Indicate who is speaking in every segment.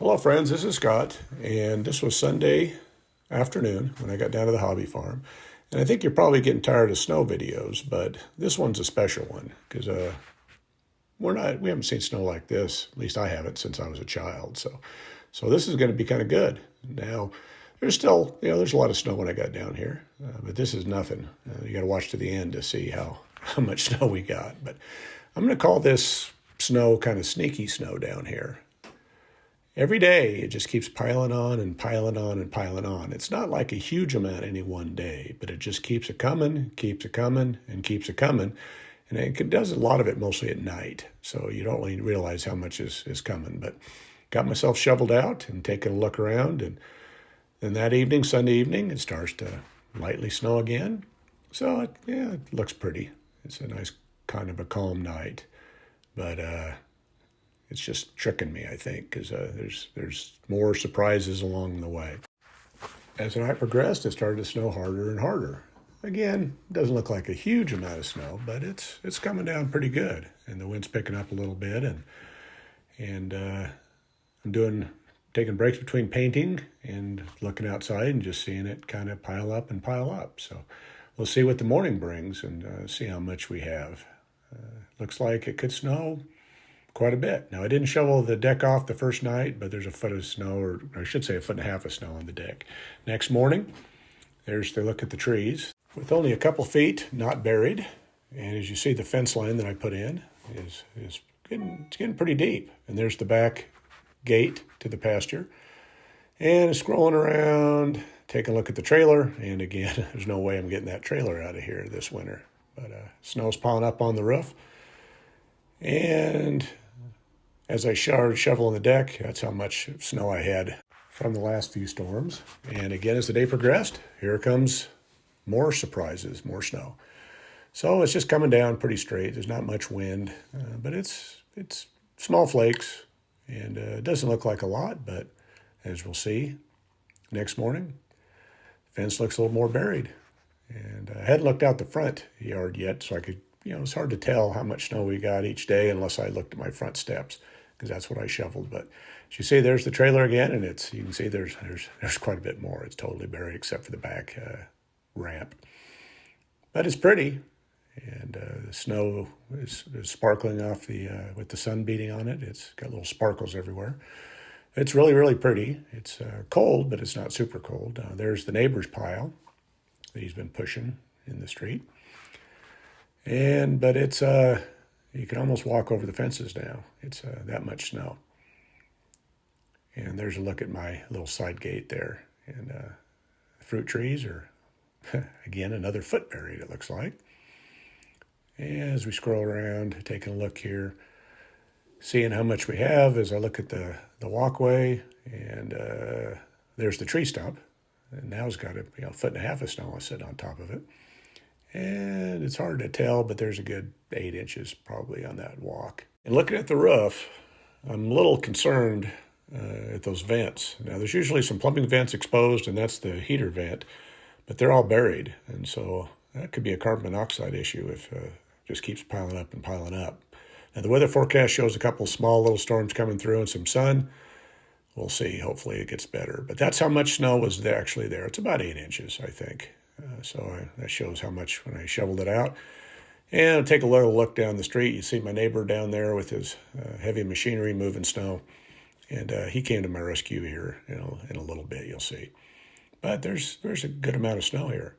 Speaker 1: Hello, friends. This is Scott, and this was Sunday afternoon when I got down to the hobby farm. And I think you're probably getting tired of snow videos, but this one's a special one because we haven't seen snow like this. At least I haven't since I was a child. So this is going to be kind of good. Now, there's still there's a lot of snow when I got down here, but this is nothing. You got to watch to the end to see how much snow we got. But I'm going to call this snow kind of sneaky snow down here. Every day, it just keeps piling on and piling on and piling on. It's not like a huge amount any one day, but it just keeps it coming, keeps it coming, and keeps it coming. And it does a lot of it mostly at night, so you don't really realize how much is coming. But got myself shoveled out and taking a look around, and then that evening, Sunday evening, it starts to lightly snow again. So, it looks pretty. It's a nice kind of a calm night. But it's just tricking me, I think, because there's more surprises along the way. As the night progressed, it started to snow harder and harder. Again, it doesn't look like a huge amount of snow, but it's coming down pretty good, and the wind's picking up a little bit, and I'm taking breaks between painting and looking outside and just seeing it kind of pile up and pile up. So we'll see what the morning brings and see how much we have. Looks like it could snow quite a bit. Now, I didn't shovel the deck off the first night, but there's a foot of snow, or I should say a foot and a half of snow on the deck. Next morning, there's the look at the trees. With only a couple feet not buried, and as you see, the fence line that I put in is getting pretty deep. And there's the back gate to the pasture. And scrolling around, taking a look at the trailer, and again, there's no way I'm getting that trailer out of here this winter. But snow's piling up on the roof. And as I started shoveling the deck, that's how much snow I had from the last few storms. And again, as the day progressed, here comes more surprises, more snow. So it's just coming down pretty straight. There's not much wind, but it's small flakes, and it doesn't look like a lot, but as we'll see next morning, the fence looks a little more buried. And I hadn't looked out the front yard yet, so I could, it's hard to tell how much snow we got each day unless I looked at my front steps, because that's what I shoveled. But as you see, there's the trailer again, and you can see there's quite a bit more. It's totally buried except for the back ramp. But it's pretty, and the snow is sparkling off with the sun beating on it. It's got little sparkles everywhere. It's really, really pretty. It's cold, but it's not super cold. There's the neighbor's pile that he's been pushing in the street. But it's you can almost walk over the fences now. It's that much snow. And there's a look at my little side gate there. And the fruit trees are, again, another foot buried, it looks like. And as we scroll around, taking a look here, seeing how much we have as I look at the walkway, and there's the tree stump. And now it's got a foot and a half of snow sitting on top of it. And it's hard to tell, but there's a good 8 inches probably on that walk. And looking at the roof, I'm a little concerned at those vents. Now, there's usually some plumbing vents exposed, and that's the heater vent, but they're all buried. And so that could be a carbon monoxide issue if it just keeps piling up and piling up. Now, the weather forecast shows a couple small little storms coming through and some sun. We'll see. Hopefully it gets better. But that's how much snow was actually there. It's about 8 inches, I think. That shows how much when I shoveled it out. And I'll take a little look down the street. You see my neighbor down there with his heavy machinery moving snow. And he came to my rescue here in a little bit, you'll see. But there's a good amount of snow here.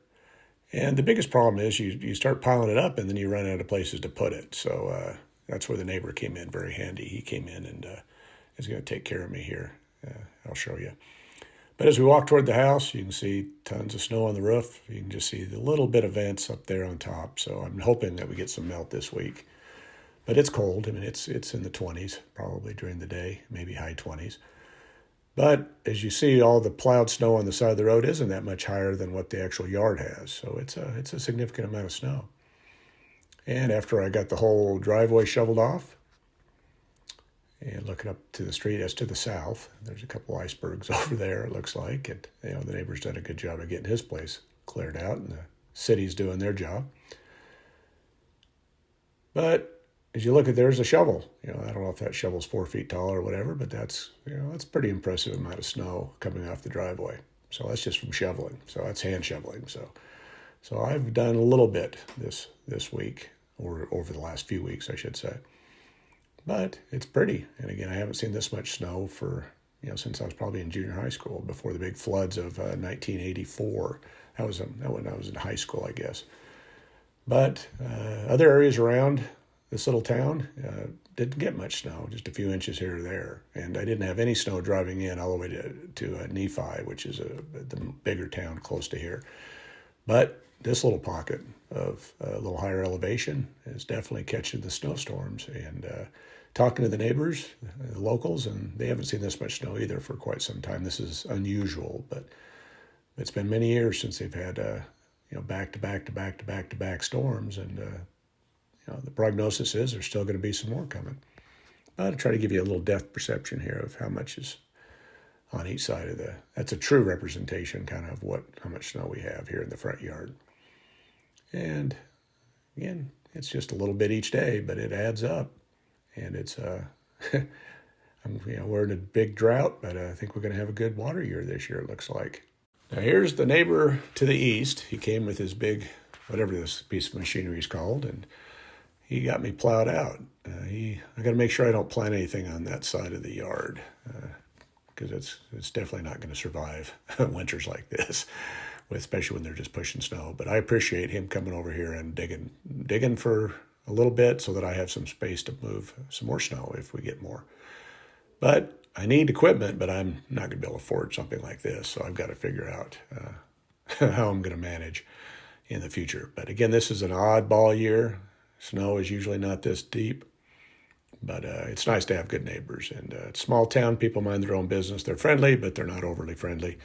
Speaker 1: And the biggest problem is you start piling it up and then you run out of places to put it. So that's where the neighbor came in very handy. He came in and is going to take care of me here. I'll show you. But as we walk toward the house, you can see tons of snow on the roof. You can just see the little bit of vents up there on top. So I'm hoping that we get some melt this week. But it's cold. I mean, it's in the 20s probably during the day, maybe high 20s. But as you see, all the plowed snow on the side of the road isn't that much higher than what the actual yard has. So it's a significant amount of snow. And after I got the whole driveway shoveled off, and looking up to the street as to the south, there's a couple icebergs over there, it looks like. And the neighbor's done a good job of getting his place cleared out, and the city's doing their job. But as you look at, there's a shovel. I don't know if that shovel's 4 feet tall or whatever, but that's pretty impressive amount of snow coming off the driveway. So that's just from shoveling. So that's hand shoveling. So I've done a little bit this week, or over the last few weeks, I should say. But it's pretty. And again, I haven't seen this much snow for since I was probably in junior high school, before the big floods of 1984. That was when I was in high school, I guess. But other areas around this little town didn't get much snow, just a few inches here or there. And I didn't have any snow driving in all the way to Nephi, which is the bigger town close to here. But this little pocket of a little higher elevation is definitely catching the snowstorms. And talking to the neighbors, the locals, and they haven't seen this much snow either for quite some time. This is unusual, but it's been many years since they've had back-to-back storms, and the prognosis is there's still going to be some more coming. I'll try to give you a little depth perception here of how much is on each side of that's a true representation kind of how much snow we have here in the front yard. And again, it's just a little bit each day, but it adds up. And it's we're in a big drought, but I think we're going to have a good water year this year, it looks like. Now here's the neighbor to the east. He came with his big, whatever this piece of machinery is called, and he got me plowed out. I got to make sure I don't plant anything on that side of the yard, because it's definitely not going to survive winters like this, especially when they're just pushing snow. But I appreciate him coming over here and digging for a little bit so that I have some space to move some more snow if we get more. But I need equipment, but I'm not going to be able to afford something like this. So I've got to figure out how I'm going to manage in the future. But again, this is an oddball year. Snow is usually not this deep, but it's nice to have good neighbors. And small town, people mind their own business. They're friendly, but they're not overly friendly.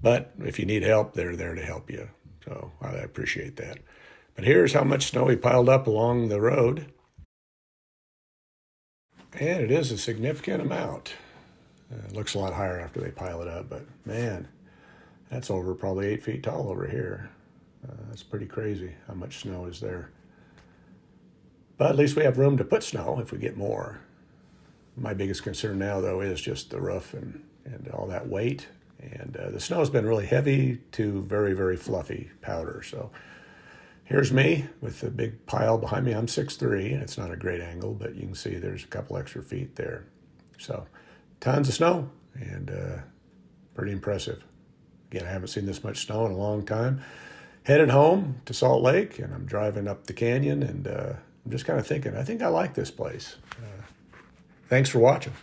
Speaker 1: But if you need help, they're there to help you. So I appreciate that. But here's how much snow we piled up along the road. And it is a significant amount. It looks a lot higher after they pile it up, but man, that's over probably 8 feet tall over here. That's pretty crazy how much snow is there. But at least we have room to put snow if we get more. My biggest concern now, though, is just the roof and all that weight. And the snow has been really heavy to very, very fluffy powder. So here's me with the big pile behind me. I'm 6'3", and it's not a great angle, but you can see there's a couple extra feet there. So tons of snow, and pretty impressive. Again, I haven't seen this much snow in a long time. Headed home to Salt Lake, and I'm driving up the canyon, and I'm just kind of thinking, I think I like this place. Thanks for watching.